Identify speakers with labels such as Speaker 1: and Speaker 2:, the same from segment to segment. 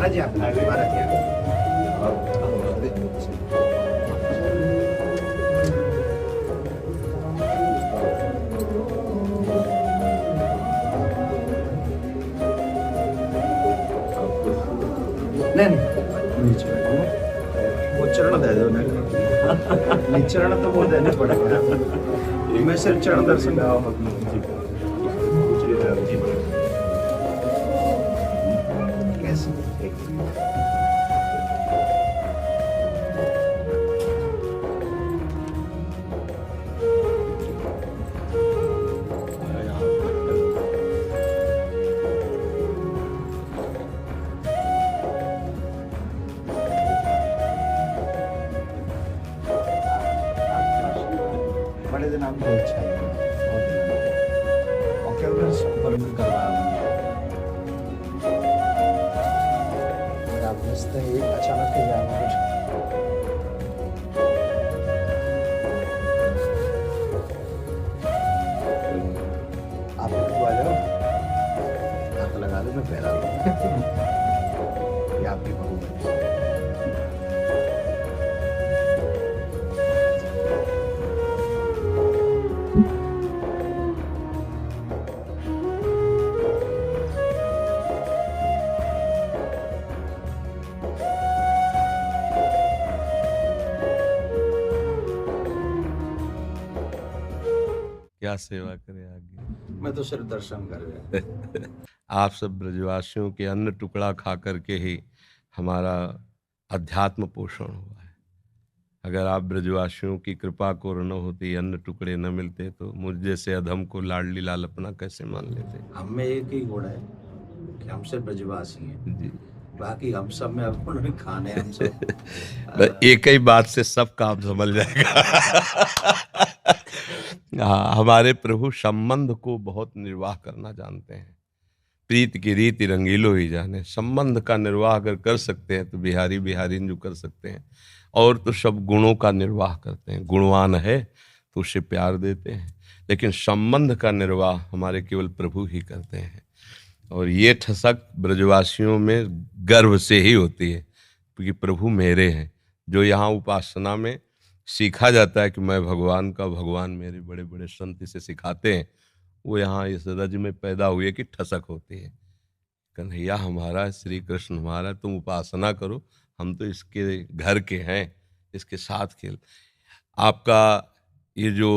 Speaker 1: महाराज जी आप महाराज जी नहीं वो चरण दे दो नहीं चरण तो वो देने पड़ेगा मैं सिर्फ चरण दर्शन बड़े दिन आपको अच्छा है और क्या संपर्क करवाया आप रिश्ते एक अचानक ही जाना कुछ आप आ जाओ हाथ लगा दो मैं पहला ये आपकी बहू है
Speaker 2: क्या सेवा करे आगे।
Speaker 1: मैं तो सिर्फ दर्शन कर रहा
Speaker 2: आप सब ब्रजवासियों के अन्न टुकड़ा खा करके ही हमारा अध्यात्म पोषण हुआ है। अगर आप ब्रजवासियों की कृपा को न होती, अन्न टुकड़े न मिलते तो मुझ जैसे अधम को लाडली लाल अपना कैसे मान लेते।
Speaker 1: हम में एक ही गुण है कि हम सिर्फ ब्रजवासी हैं
Speaker 2: जी
Speaker 1: बाकी हम सब में अब उन्होंने खाने हम सब
Speaker 2: एक ही बात से सब काम समझ जाएगा। हाँ, हमारे प्रभु संबंध को बहुत निर्वाह करना जानते हैं। प्रीत की रीति रंगीलो ही जाने। संबंध का निर्वाह अगर कर सकते हैं तो बिहारी बिहारी जो कर सकते हैं, और तो सब गुणों का निर्वाह करते हैं। गुणवान है तो उसे प्यार देते हैं, लेकिन संबंध का निर्वाह हमारे केवल प्रभु ही करते हैं। और ये ठसक ब्रजवासियों में गर्व से ही होती है, क्योंकि प्रभु मेरे हैं। जो यहाँ उपासना में सीखा जाता है कि मैं भगवान का, भगवान मेरे, बड़े बड़े संत इसे सिखाते हैं, वो यहाँ इस रज में पैदा हुए कि ठसक होती है। कन्हैया हमारा, श्री कृष्ण हमारा, तुम उपासना करो, हम तो इसके घर के हैं, इसके साथ खेल। आपका ये जो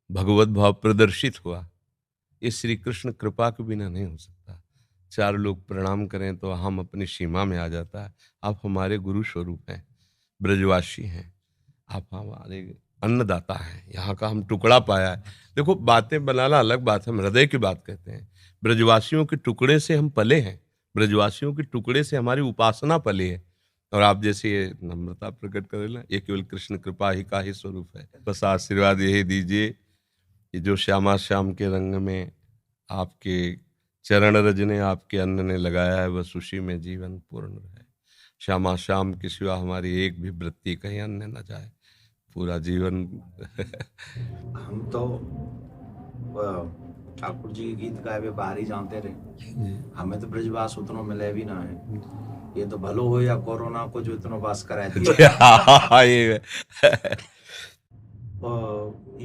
Speaker 2: भगवत भाव प्रदर्शित हुआ, ये श्री कृष्ण कृपा के बिना नहीं हो सकता। चार लोग प्रणाम करें तो हम अपनी सीमा में आ जाता है। आप हमारे गुरु स्वरूप हैं, ब्रजवासी हैं, आप हमारे अन्नदाता हैं, यहाँ का हम टुकड़ा पाया है। देखो, बातें बनाना अलग बात है, हम हृदय की बात कहते हैं। ब्रजवासियों के टुकड़े से हम पले हैं, ब्रजवासियों के टुकड़े से हमारी उपासना पली है। और आप जैसे ये नम्रता प्रकट करें ना, ये केवल कृष्ण कृपा ही का ही स्वरूप है। बस आशीर्वाद यही दीजिए कि जो श्यामा श्याम के रंग में आपके चरण रज ने, आपके अन्न ने लगाया है, बस उसी में जीवन पूर्ण रहे। श्यामा श्याम के सिवा हमारी एक भी वृत्ति कहीं अन्य न जाए, पूरा जीवन।
Speaker 1: हम तो ठाकुर जी के गीत गाए हुए बाहर ही जानते रहे, हमें तो ब्रजवास उतना मिले भी ना है। ये तो भलो हो या कोरोना को जो इतना वास कराए दिया।
Speaker 2: ये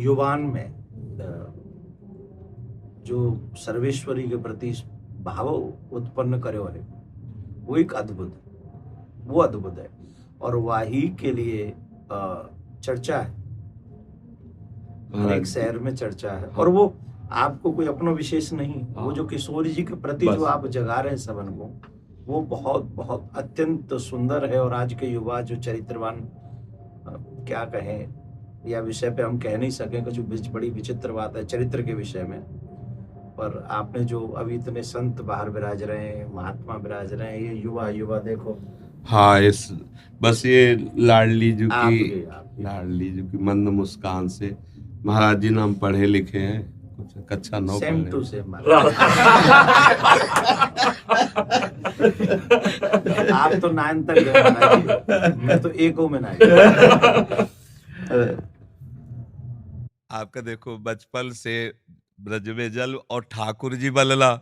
Speaker 1: युवान में जो सर्वेश्वरी के प्रति भाव उत्पन्न करे है, वो एक अद्भुत, वो अद्भुत है। और वाही के लिए चर्चा है, हर एक शहर में चर्चा है। और वो आपको कोई अपना विशेष नहीं, वो जो किशोर जी के प्रति जो आप जगा रहे हैं सबन को, वो बहुत बहुत अत्यंत सुंदर है। और आज के युवा जो चरित्रवान, क्या कहें, या विषय पे हम कह नहीं सकें, कुछ बड़ी विचित्र बात है चरित्र के विषय में। पर आपने जो अभी इतने संत बाहर विराज रहे हैं, महात्मा विराज रहे हैं, ये युवा युवा देखो।
Speaker 2: हाँ, इस बस ये लाडली जी की,
Speaker 1: आपकी
Speaker 2: लाडली जी की मंद मुस्कान से, महाराज जी नाम पढ़े लिखे हैं, कुछ कक्षा 9
Speaker 1: सेम
Speaker 2: पढ़े।
Speaker 1: Two same. आप तो 9 तक गए महाराज जी, मैं तो 1 में नहीं।
Speaker 2: आपका देखो, बचपन से ब्रज में जल और ठाकुर जी बलला,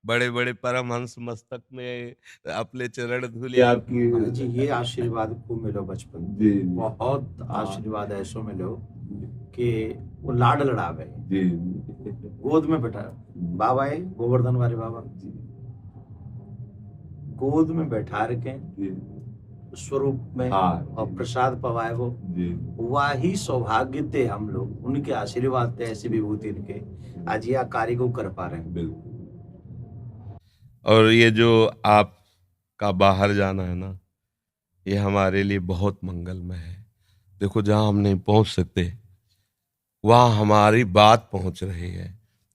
Speaker 2: बड़े बड़े परमहंस मस्तक में अपने चरण धूलि आपकी।
Speaker 1: हाँ जी, ये आशीर्वाद खूब मिलो बचपन में।
Speaker 2: जी
Speaker 1: बहुत आशीर्वाद ऐसो मिलो कि वो लाड लड़ावे,
Speaker 2: जी
Speaker 1: गोद में बैठा बाबा है गोवर्धन वाले बाबा, गोद में बैठा रखे
Speaker 2: जी
Speaker 1: स्वरूप में
Speaker 2: हाँ,
Speaker 1: और प्रसाद पवाए वो
Speaker 2: जी
Speaker 1: वही सौभाग्य थे हम लोग, उनके आशीर्वाद थे, ऐसी विभूति इनके आज यह कार्य को कर पा रहे हैं।
Speaker 2: बिल्कुल। और ये जो आपका बाहर जाना है ना, ये हमारे लिए बहुत मंगलमय है। देखो जहाँ हम नहीं पहुंच सकते वहाँ हमारी बात पहुंच रही है।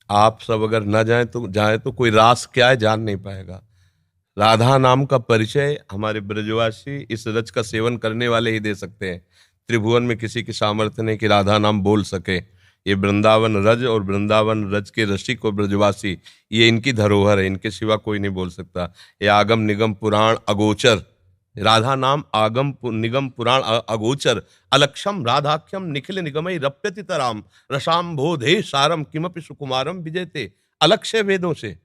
Speaker 2: आप सब अगर न जाए तो कोई रास क्या है जान नहीं पाएगा। राधा नाम का परिचय हमारे ब्रजवासी इस रज का सेवन करने वाले ही दे सकते हैं। त्रिभुवन में किसी की सामर्थ्य नहीं कि राधा नाम बोल सके। ये वृंदावन रज और वृंदावन रज के रसिक और ब्रजवासी, ये इनकी धरोहर है, इनके सिवा कोई नहीं बोल सकता। ये आगम निगम पुराण अगोचर, राधा नाम आगम निगम पुराण अगोचर, अलक्षम राधाख्यम निखिल निगमई रप्यति तराम, रसाम्भोधे सारम किमपि सुकुमारम विजयते। अलक्ष्य वेदों से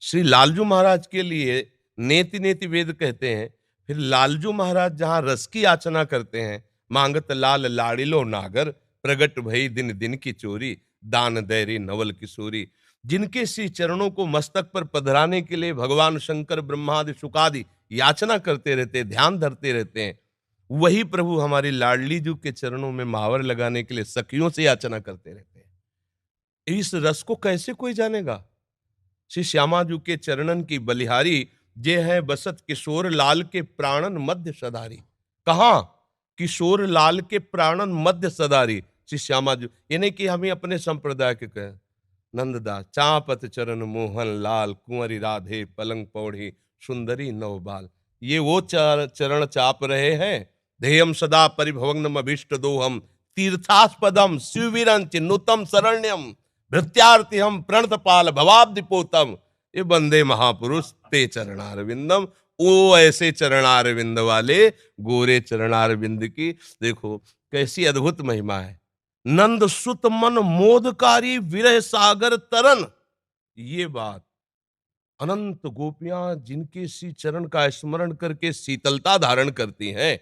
Speaker 2: श्री लालजू महाराज के लिए नेति नेति वेद कहते हैं। फिर लालजू महाराज जहां रस की याचना करते हैं, मांगत लाल लाड़िलो नागर, प्रगट भई दिन दिन की चोरी, दान दैरी नवल किशोरी। जिनके श्री चरणों को मस्तक पर पधराने के लिए भगवान शंकर ब्रह्मादि शुकादि याचना करते रहते, ध्यान धरते रहते हैं, वही प्रभु हमारी लाडली जू के चरणों में महावर लगाने के लिए सखियों से याचना करते रहते हैं। इस रस को कैसे कोई जानेगा? श्री श्यामाजू के चरणन की बलिहारी, जे है बसत किशोर लाल के प्राणन मध्य सदारी। कहा? किशोर लाल के प्राणन मध्य सदारी श्री श्यामाजू। ये नहीं कि हमें अपने संप्रदाय के कहें। नंददास चापत चरण मोहन लाल, कुंवरी राधे पलंग पौड़ी, सुंदरी नवबाल। ये वो चरण चाप रहे हैं। ध्येयम सदा परिभवग्नम अभीष्ट दोहम, तीर्थास्पदम शिववीरंच नुतम शरण्यम, भृत्यार्थी हम प्रणत पाल भवाब्दिपोतम। ये बंदे महापुरुष ते चरणारविंदम। वो ऐसे चरणारविंद वाले गोरे चरणारविंद की देखो कैसी अद्भुत महिमा है। नंद सुत मन मोदकारी विरह सागर तरन। ये बात अनंत गोपियां जिनके श्री चरण का स्मरण करके शीतलता धारण करती हैं,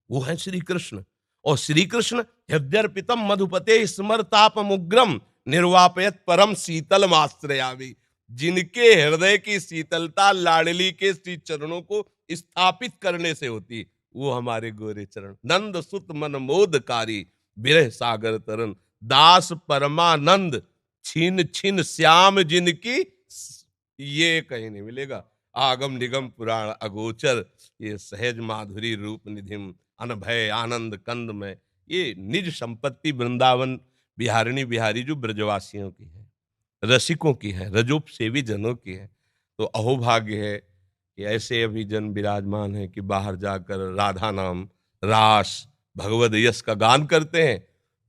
Speaker 2: वो है श्री कृष्ण। और श्री कृष्ण हृदयर्पितम मधुपते स्मरतापमुग्रम, निर्वापयत परम शीतल माश्रयामि। जिनके हृदय की शीतलता लाडली के श्री चरणों को स्थापित करने से होती, वो हमारे गोरे चरण। नंद सुत मन मोदकारी विरह सागर तरन, दास परमानंद छीन छीन श्याम जिनकी, ये कहीं नहीं मिलेगा। आगम निगम पुराण अगोचर, ये सहज माधुरी रूप निधिम, अनभय आनंद कंद में। ये निज संपत्ति वृंदावन बिहारिणी बिहारी जो ब्रजवासियों की है, रसिकों की है, रजोप सेवी जनों की है। तो अहोभाग्य है कि ऐसे अभी जन विराजमान है कि बाहर जाकर राधा नाम, रास, भगवद यश का गान करते हैं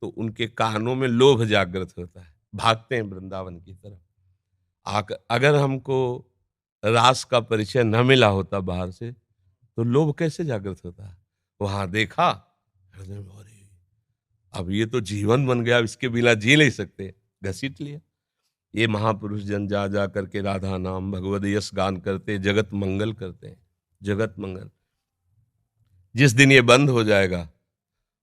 Speaker 2: तो उनके कानों में लोभ जागृत होता है, भागते हैं वृंदावन की तरफ। अगर हमको रास का परिचय न मिला होता बाहर से, तो लोभ कैसे जागृत होता है? वहां देखा, हृदय में अरे अब ये तो जीवन बन गया, इसके बिना जी नहीं सकते, घसीट लिया। ये महापुरुष जन जा जा करके राधा नाम भगवद यश गान करते, जगत मंगल करते हैं, जगत मंगल। जिस दिन ये बंद हो जाएगा,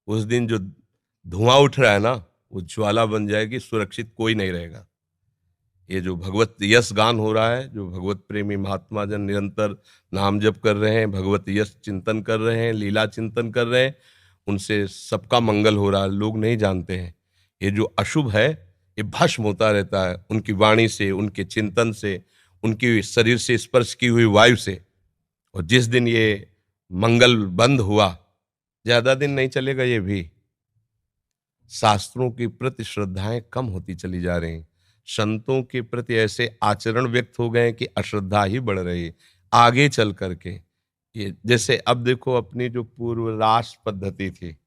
Speaker 2: उस दिन जो धुआं उठ रहा है ना, वो ज्वाला बन जाएगी, सुरक्षित कोई नहीं रहेगा। ये जो भगवत यश गान हो रहा है, जो भगवत प्रेमी महात्मा जन निरंतर नाम जप कर रहे हैं, भगवत यश चिंतन कर रहे हैं, लीला चिंतन कर रहे हैं, उनसे सबका मंगल हो रहा है। लोग नहीं जानते हैं ये जो अशुभ है ये भस्म होता रहता है उनकी वाणी से, उनके चिंतन से, उनकी शरीर से स्पर्श की हुई वायु से। और जिस दिन ये मंगल बंद हुआ, ज्यादा दिन नहीं चलेगा, ये भी शास्त्रों के प्रति श्रद्धाएं कम होती चली जा रही, संतों के प्रति ऐसे आचरण व्यक्त हो गए कि अश्रद्धा ही बढ़ रही आगे चल करके। ये जैसे अब देखो अपनी जो पूर्व रास पद्धति थी,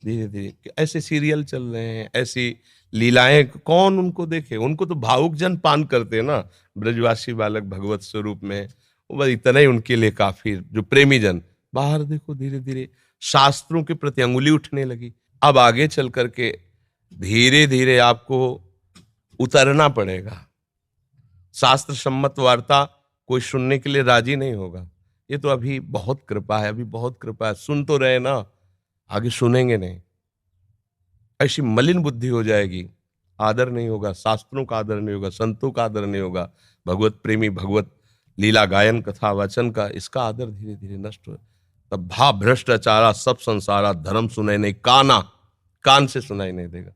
Speaker 2: धीरे धीरे ऐसे सीरियल चल रहे हैं, ऐसी लीलाएं, कौन उनको देखे? उनको तो भावुक जन पान करते हैं ना, ब्रजवासी बालक भगवत स्वरूप में, वो बस इतना ही उनके लिए काफी। जो प्रेमी जन बाहर देखो, धीरे धीरे शास्त्रों के प्रति अंगुली उठने लगी। अब आगे चल करके धीरे धीरे आपको उतरना पड़ेगा, शास्त्र सम्मत वार्ता कोई सुनने के लिए राजी नहीं होगा। ये तो अभी बहुत कृपा है, अभी बहुत कृपा है, सुन तो रहे ना, आगे सुनेंगे नहीं। ऐसी मलिन बुद्धि हो जाएगी, आदर नहीं होगा, शास्त्रों का आदर नहीं होगा, संतों का आदर नहीं होगा, भगवत प्रेमी, भगवत लीला गायन, कथा वचन का, इसका आदर धीरे धीरे नष्ट हो। तब भा भ्रष्टाचारा सब संसारा, धर्म सुनाई नहीं, कान से सुनाई नहीं देगा।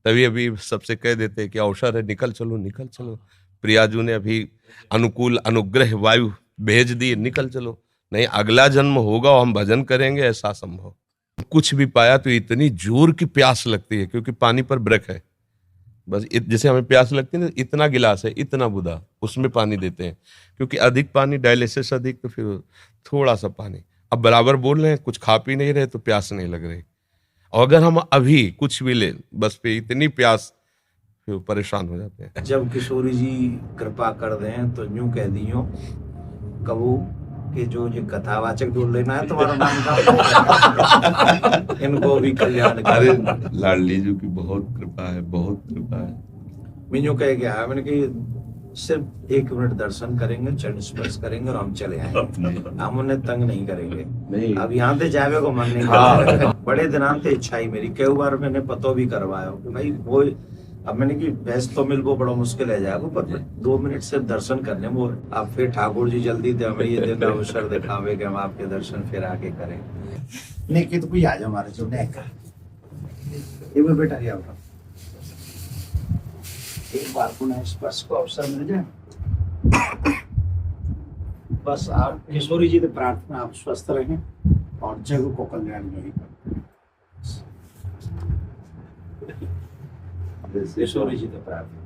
Speaker 2: तभी अभी सबसे कह देते हैं कि अवसर है, निकल चलो, निकल चलो। प्रियाजू ने अभी अनुकूल अनुग्रह वायु भेज दिए, निकल चलो, नहीं अगला जन्म होगा और हम भजन करेंगे, ऐसा संभव। कुछ भी पाया तो इतनी जोर की प्यास लगती है, क्योंकि पानी पर ब्रेक है। बस जैसे हमें प्यास लगती है ना, इतना गिलास है, इतना बुदा, उसमें पानी देते हैं, क्योंकि अधिक पानी, डायलिसिस अधिक, तो फिर थोड़ा सा पानी। अब बराबर बोल रहे हैं, कुछ खा पी नहीं रहे तो प्यास नहीं लग रही। और अगर हम अभी कुछ भी ले, बस पे इतनी प्यास, फिर परेशान हो जाते हैं।
Speaker 1: जब किशोरी जी कृपा कर दें तो यूं कह दियो कबू कि जो ये कथावाचक ढूंढ लेना है तुम्हारा नाम का, इनको भी कल्याण
Speaker 2: अरे
Speaker 1: कर।
Speaker 2: लाडली जी की बहुत कृपा है, बहुत कृपा है।
Speaker 1: मैं यूं कह गया, मैंने कि सिर्फ 1 मिनट दर्शन करेंगे, चरण स्पर्श करेंगे और हम चले आएंगे, हम उन्हें तंग नहीं करेंगे।
Speaker 2: नहीं,
Speaker 1: अब यहाँ से जावे को मन नहीं करता। बड़े दिनांत से इच्छा ही मेरी, कई बार मैंने पतो भी करवाया कि भाई वो, अब मैंने कि भैंस तो मिल वो बड़ा मुश्किल है जाएगा, पर 2 मिनट से दर्शन करने वो। अब फिर ठाकुर जी जल्दी थे, हमें ये दिन अवसर दिखावे कि हम आपके दर्शन फिर आके करें। नहीं कि तो कोई आ जाओ हमारे जो का ये वो बेटा क्या होगा, एक बार पुनः स्पर्श को अवसर मिल जाए। बस आप किशोरी जी से प्रार्थना, आप स्वस्थ रहें और जग को कल्याण यही करें। किशोरी जी से प्रार्थना।